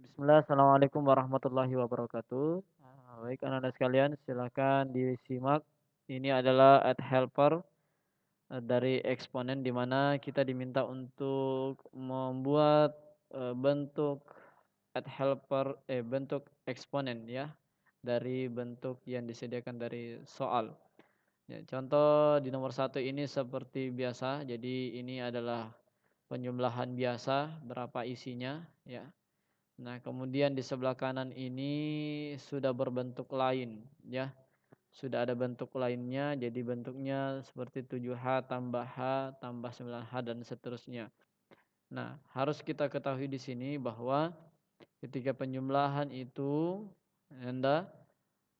Bismillah, assalamualaikum warahmatullahi wabarakatuh. Baik anak-anak sekalian, silakan disimak. Ini adalah add helper dari eksponen di mana kita diminta untuk membuat bentuk add helper bentuk eksponen ya dari bentuk yang disediakan dari soal. Ya, contoh di nomor satu ini seperti biasa. Jadi ini adalah penjumlahan biasa berapa isinya ya. Nah, kemudian di sebelah kanan ini sudah berbentuk lain, ya. Sudah ada bentuk lainnya, jadi bentuknya seperti 7H tambah H tambah 9H dan seterusnya. Nah, harus kita ketahui di sini bahwa ketika penjumlahan itu, Anda,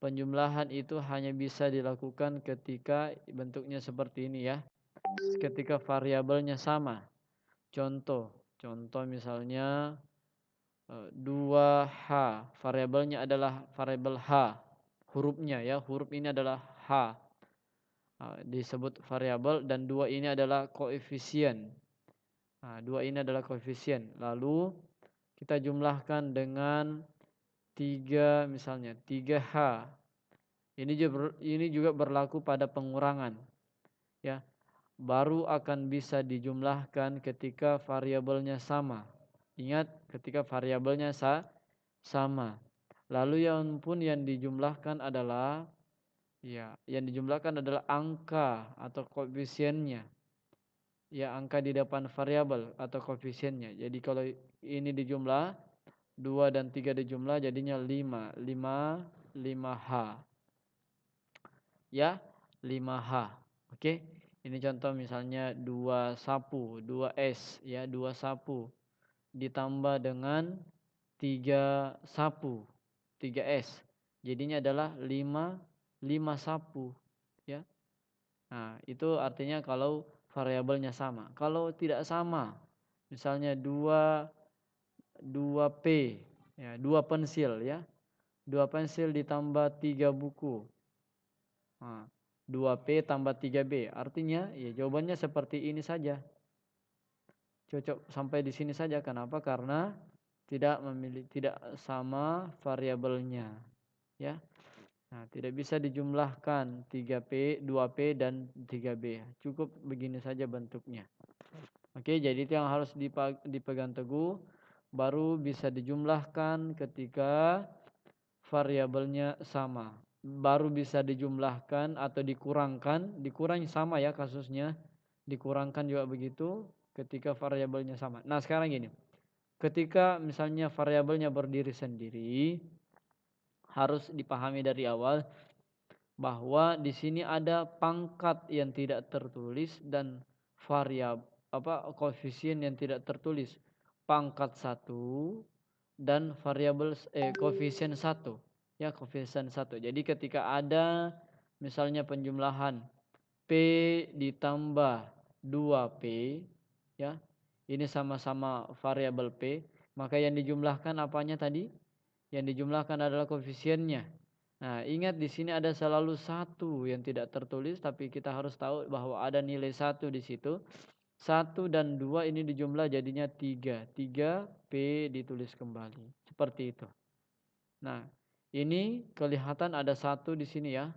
penjumlahan itu hanya bisa dilakukan ketika bentuknya seperti ini ya. Ketika variabelnya sama. Contoh misalnya 2H, variabelnya adalah variabel H, hurufnya ya, huruf ini adalah H, disebut variabel dan 2 ini adalah koefisien. Nah, 2 ini adalah koefisien. Lalu kita jumlahkan dengan 3 misalnya, 3H. Ini juga berlaku pada pengurangan ya. Baru akan bisa dijumlahkan ketika variabelnya sama. Ingat ketika variabelnya sama. Lalu yang dijumlahkan adalah yang dijumlahkan adalah angka atau koefisiennya. Ya, angka di depan variabel atau koefisiennya. Jadi kalau ini dijumlah 2 dan 3 dijumlah jadinya 5 h. Ya, 5H. Oke. Ini contoh misalnya 2 sapu, 2S ya, 2 sapu ditambah dengan 3 sapu, 3S. Jadinya adalah 5 sapu ya. Nah, itu artinya kalau variabelnya sama. Kalau tidak sama, misalnya 2 P ya, 2 pensil ya. 2 pensil ditambah 3 buku. Nah, 2P tambah 3B. Artinya ya jawabannya seperti ini saja. Cocok sampai di sini saja. Kenapa? Karena tidak sama variabelnya. Ya. Nah, tidak bisa dijumlahkan 3P, 2P dan 3B. Cukup begini saja bentuknya. Oke, jadi itu yang harus dipegang teguh. Baru bisa dijumlahkan ketika variabelnya sama. Baru bisa dijumlahkan atau dikurangkan. Dikurangi sama ya kasusnya. Dikurangkan juga begitu ketika variabelnya sama. Nah, sekarang gini. Ketika misalnya variabelnya berdiri sendiri, harus dipahami dari awal bahwa di sini ada pangkat yang tidak tertulis dan variabel koefisien yang tidak tertulis. Pangkat 1 dan variabel koefisien 1. Ya, koefisien 1. Jadi ketika ada misalnya penjumlahan P ditambah 2P ya. Ini sama-sama variabel P, maka yang dijumlahkan apanya tadi? Yang dijumlahkan adalah koefisiennya. Nah, ingat di sini ada selalu satu yang tidak tertulis, tapi kita harus tahu bahwa ada nilai satu di situ. 1 dan 2 ini dijumlah jadinya 3. 3P ditulis kembali. Seperti itu. Nah, ini kelihatan ada satu di sini ya.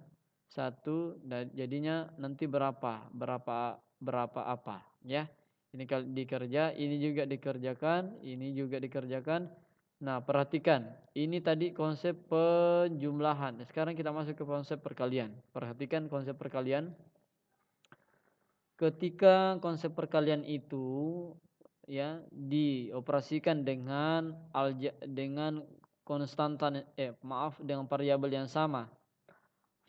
Satu dan jadinya nanti berapa? Berapa apa ya. Ini kalau dikerja, ini juga dikerjakan, ini juga dikerjakan. Nah, perhatikan. Ini tadi konsep penjumlahan. Sekarang kita masuk ke konsep perkalian. Perhatikan konsep perkalian. Ketika konsep perkalian itu ya dioperasikan dengan konstanta dengan variabel yang sama.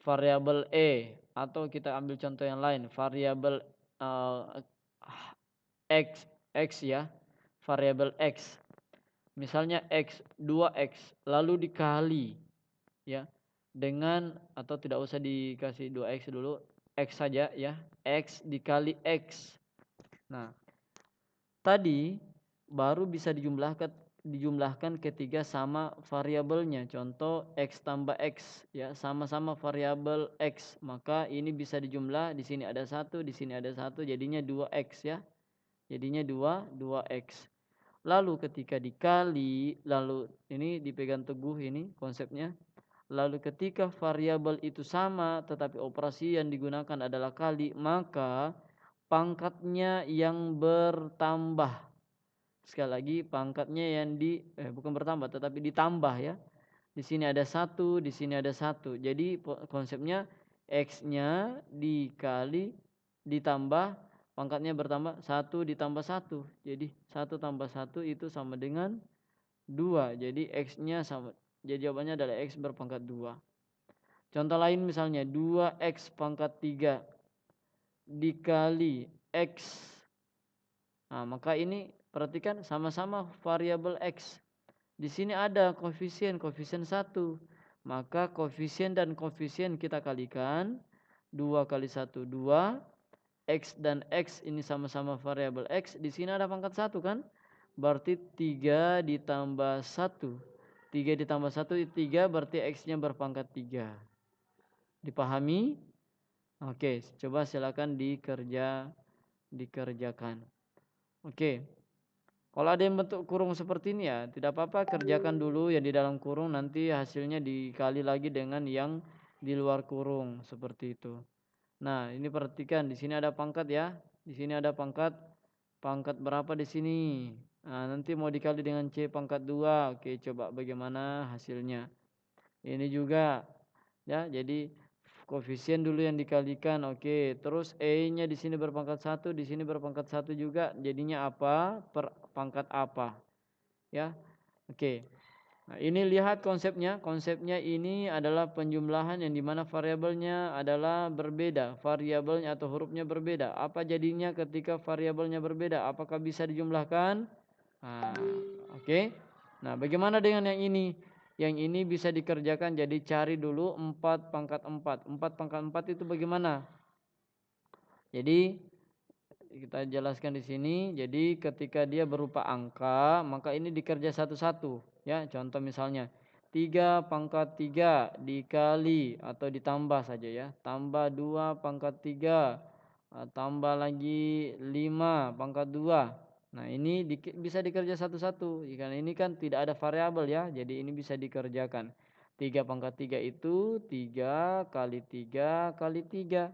Variabel atau kita ambil contoh yang lain, variabel uh, x ya. Variabel x. Misalnya x 2x lalu dikali ya dengan atau tidak usah dikasih 2x dulu, x saja ya, x dikali x. Nah, tadi baru bisa dijumlahkan ketiga sama variabelnya. Contoh x tambah x ya, sama-sama variabel x, maka ini bisa dijumlah. Di sini ada satu, di sini ada satu, jadinya 2x ya. Jadinya 2x. Lalu ketika dikali, lalu ini dipegang teguh ini konsepnya. Lalu ketika variabel itu sama tetapi operasi yang digunakan adalah kali, maka pangkatnya yang bertambah. Sekali lagi pangkatnya yang bukan bertambah tetapi ditambah ya. Di sini ada 1, di sini ada 1. Jadi konsepnya X-nya dikali ditambah pangkatnya bertambah 1 ditambah 1. Jadi 1 tambah 1 itu sama dengan 2. Jadi X-nya sama. Jadi jawabannya adalah X berpangkat 2. Contoh lain misalnya 2X pangkat 3 dikali X. Nah, maka ini perhatikan sama-sama variabel X. Di sini ada koefisien 1. Maka koefisien dan koefisien kita kalikan. 2 kali 1, 2. X dan X ini sama-sama variabel X. Di sini ada pangkat 1 kan? Berarti 3 ditambah 1. 3 ditambah 1 itu 3, berarti X-nya berpangkat 3. Dipahami? Oke, coba silakan dikerjakan. Oke. Kalau ada yang bentuk kurung seperti ini ya, tidak apa-apa, kerjakan dulu yang di dalam kurung, nanti hasilnya dikali lagi dengan yang di luar kurung seperti itu. Nah, ini perhatikan di sini ada pangkat ya. Di sini ada pangkat. Pangkat berapa di sini? Nah, nanti mau dikali dengan C pangkat 2. Oke, coba bagaimana hasilnya. Ini juga ya, jadi koefisien dulu yang dikalikan. Oke, terus E-nya di sini berpangkat 1, di sini berpangkat 1 juga. Jadinya apa? Per pangkat apa? Ya. Oke. Nah, ini lihat konsepnya. Konsepnya ini adalah penjumlahan yang dimana variabelnya adalah berbeda. Variabelnya atau hurufnya berbeda. Apa jadinya ketika variabelnya berbeda? Apakah bisa dijumlahkan? Nah, oke. Nah, bagaimana dengan yang ini? Yang ini bisa dikerjakan, jadi cari dulu 4 pangkat 4. 4 pangkat 4 itu bagaimana? Jadi kita jelaskan di sini. Jadi ketika dia berupa angka, maka ini dikerja satu-satu. Ya, contoh misalnya 3 pangkat 3 dikali atau ditambah saja ya. Tambah 2 pangkat 3, tambah lagi 5 pangkat 2. Nah, ini bisa dikerja satu-satu. Karena ini kan tidak ada variabel ya. Jadi ini bisa dikerjakan. 3 pangkat 3 itu 3 kali 3 kali 3.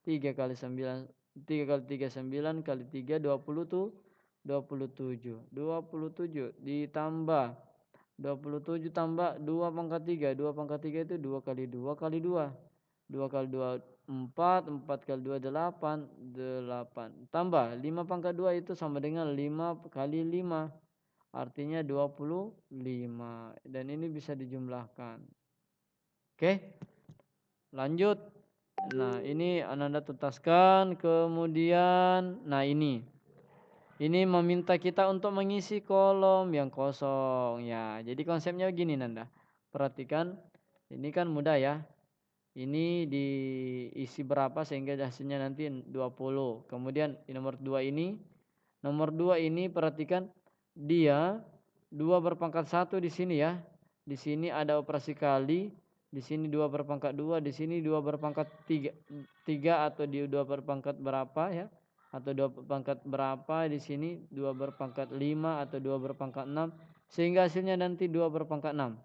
3 kali 9, 3 kali 3 9 kali 3 20 tuh 27. 27 ditambah 27 tambah 2 pangkat 3. 2 pangkat 3 itu 2 kali 2 kali 2. 2 kali 2 4, 4 kali 2 8, 8. Tambah 5 pangkat 2 itu sama dengan 5 kali 5. Artinya 25. Dan ini bisa dijumlahkan. Oke. Lanjut. Nah, ini Ananda tutaskan. Kemudian, nah ini meminta kita untuk mengisi kolom yang kosong ya. Jadi konsepnya gini Nanda. Perhatikan, ini kan mudah ya. Ini diisi berapa sehingga hasilnya nanti 20. Kemudian di nomor 2 ini perhatikan dia 2 berpangkat 1 di sini ya. Di sini ada operasi kali, di sini 2 berpangkat 2, di sini 2 berpangkat 3 atau di 2 berpangkat berapa ya? Atau 2 berpangkat berapa di sini 2 berpangkat 5 atau 2 berpangkat 6 sehingga hasilnya nanti 2 berpangkat 6.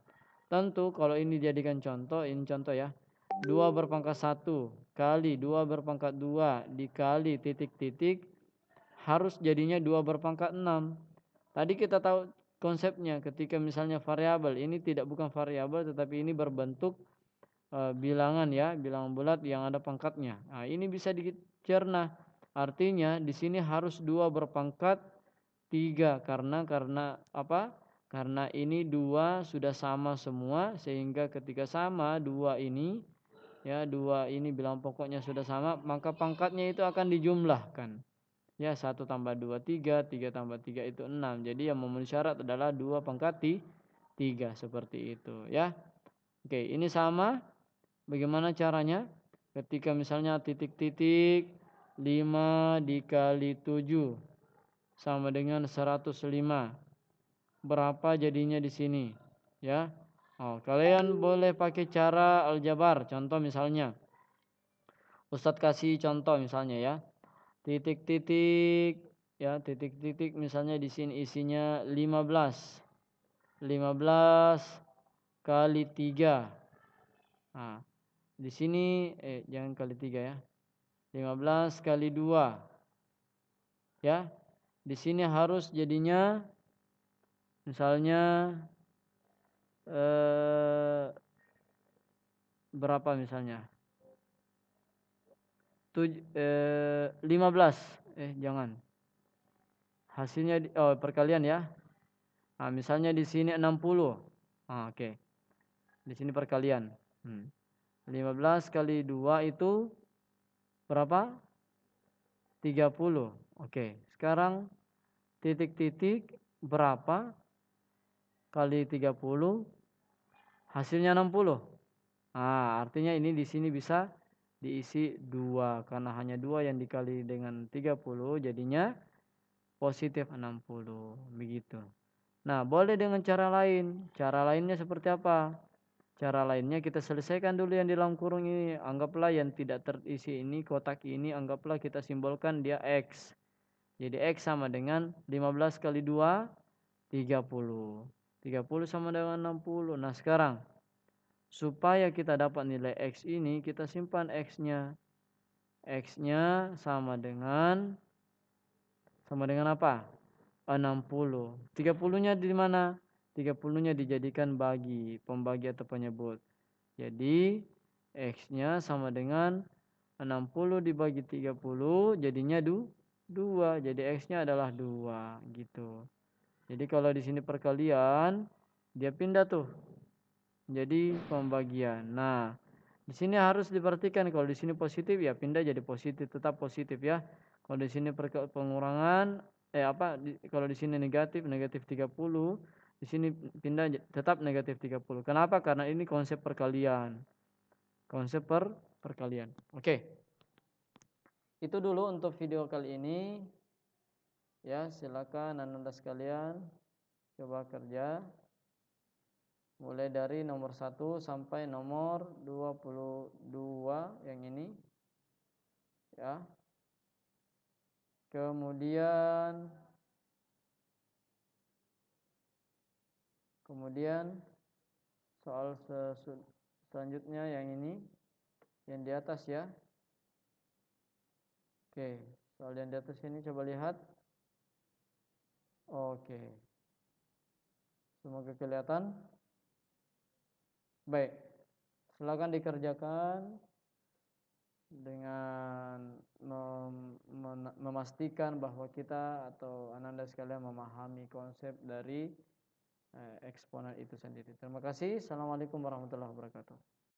Tentu kalau ini dijadikan contoh, ini contoh ya. 2 berpangkat 1 kali 2 berpangkat 2 dikali titik-titik harus jadinya 2 berpangkat 6. Tadi kita tahu konsepnya ketika misalnya variabel ini bukan variabel tetapi ini berbentuk bilangan ya, bilangan bulat yang ada pangkatnya. Nah, ini bisa dicerna. Artinya di sini harus 2 berpangkat 3 karena apa? Karena ini 2 sudah sama semua sehingga ketika sama 2 ini ya, 2 ini bilangan pokoknya sudah sama, maka pangkatnya itu akan dijumlahkan. Ya, 1 tambah 2 3, 3 tambah 3 itu 6. Jadi yang memenuhi syarat adalah 2 pangkat 3 seperti itu ya. Oke, ini sama. Bagaimana caranya? Ketika misalnya titik-titik 5 dikali 7 sama dengan 105. Berapa jadinya di sini? Ya. Oh, kalian boleh pakai cara aljabar. Contoh misalnya. Ustadz kasih contoh misalnya ya. Titik-titik Ya, titik-titik misalnya di sini isinya 15. 15 kali 3. Nah, di sini jangan kali 3 ya. 15 kali 2. Ya. Di sini harus jadinya misalnya berapa misalnya? 15. Jangan. Hasilnya perkalian ya. Nah, misalnya di sini 60. Oke. Di sini perkalian. 15 kali 2 itu berapa? 30. Oke. Sekarang titik-titik berapa kali 30 hasilnya 60. Nah, artinya ini di sini bisa diisi 2 karena hanya 2 yang dikali dengan 30 jadinya positif 60 begitu. Nah, boleh dengan cara lain. Cara lainnya seperti apa? Cara lainnya kita selesaikan dulu yang di dalam kurung ini. Anggaplah yang tidak terisi ini, kotak ini, anggaplah kita simbolkan dia X. Jadi X sama dengan 15 kali 2, 30. 30 sama dengan 60. Nah, sekarang supaya kita dapat nilai X ini, kita simpan X-nya. X-nya sama dengan apa? 60. 30-nya di mana? 30-nya dijadikan pembagi atau penyebut. Jadi X-nya sama dengan 60 dibagi 30 jadinya 2. Jadi X-nya adalah 2 gitu. Jadi kalau di sini perkalian dia pindah tuh jadi pembagian. Nah, di sini harus diperhatikan kalau di sini positif ya pindah jadi positif, tetap positif ya. Kalau di sini pengurangan kalau di sini negatif 30, di sini pindah tetap negatif 30. Kenapa? Karena ini konsep perkalian. Konsep perkalian. Oke. Itu dulu untuk video kali ini. Ya, silakan Anda sekalian coba kerja. Mulai dari nomor 1 sampai nomor 22 yang ini. Ya. Kemudian soal selanjutnya yang ini yang di atas ya. Oke, soal yang di atas ini coba lihat. Oke. Semoga kelihatan. Baik. Silakan dikerjakan dengan memastikan bahwa kita atau Ananda sekalian memahami konsep dari eksponen itu sendiri. Terima kasih. Assalamualaikum warahmatullahi wabarakatuh.